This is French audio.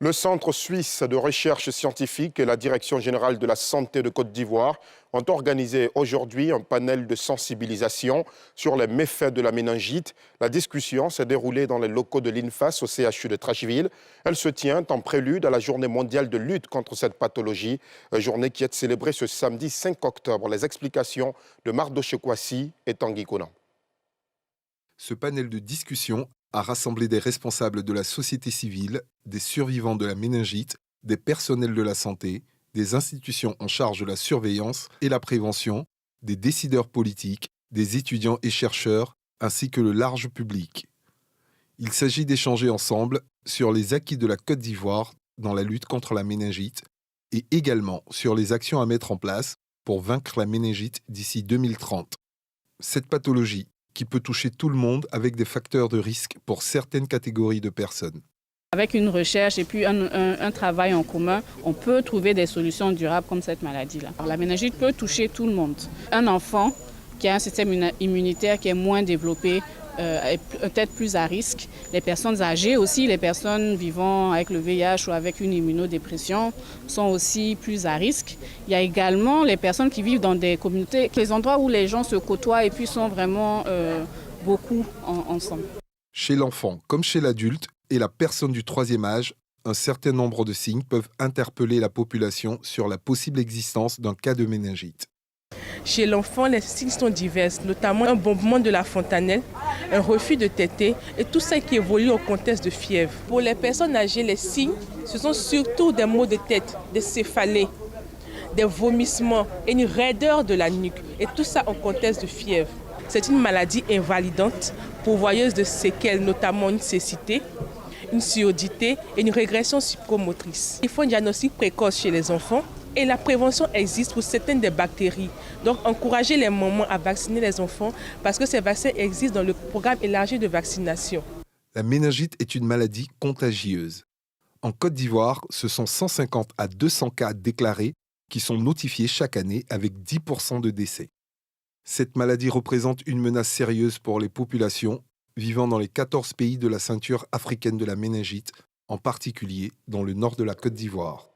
Le Centre suisse de recherche scientifique et la Direction générale de la santé de Côte d'Ivoire ont organisé aujourd'hui un panel de sensibilisation sur les méfaits de la méningite. La discussion s'est déroulée dans les locaux de l'INFAS au CHU de Tracheville. Elle se tient en prélude à la journée mondiale de lutte contre cette pathologie, journée qui est célébrée ce samedi 5 octobre. Les explications de Mardoché Kouassi et Tanguy Konan. Ce panel de discussion a rassemblé des responsables de la société civile, des survivants de la méningite, des personnels de la santé, des institutions en charge de la surveillance et la prévention, des décideurs politiques, des étudiants et chercheurs, ainsi que le large public. Il s'agit d'échanger ensemble sur les acquis de la Côte d'Ivoire dans la lutte contre la méningite et également sur les actions à mettre en place pour vaincre la méningite d'ici 2030. Cette pathologie qui peut toucher tout le monde avec des facteurs de risque pour certaines catégories de personnes. Avec une recherche et puis un travail en commun, on peut trouver des solutions durables comme cette maladie-là. La méningite peut toucher tout le monde. Un enfant qui a un système immunitaire qui est moins développé est peut-être plus à risque. Les personnes âgées aussi, les personnes vivant avec le VIH ou avec une immunodépression sont aussi plus à risque. Il y a également les personnes qui vivent dans des communautés, les endroits où les gens se côtoient et puis sont vraiment beaucoup ensemble. Chez l'enfant comme chez l'adulte et la personne du troisième âge, un certain nombre de signes peuvent interpeller la population sur la possible existence d'un cas de méningite. Chez l'enfant, les signes sont divers, notamment un bombement de la fontanelle, un refus de téter et tout ça qui évolue au contexte de fièvre. Pour les personnes âgées, les signes, ce sont surtout des maux de tête, des céphalées, des vomissements et une raideur de la nuque. Et tout ça en contexte de fièvre. C'est une maladie invalidante, pourvoyeuse de séquelles, notamment une cécité, une surdité et une régression psychomotrice. Il faut un diagnostic précoce chez les enfants. Et la prévention existe pour certaines des bactéries. Donc, encourager les mamans à vacciner les enfants parce que ces vaccins existent dans le programme élargi de vaccination. La méningite est une maladie contagieuse. En Côte d'Ivoire, ce sont 150 à 200 cas déclarés qui sont notifiés chaque année avec 10% de décès. Cette maladie représente une menace sérieuse pour les populations vivant dans les 14 pays de la ceinture africaine de la méningite, en particulier dans le nord de la Côte d'Ivoire.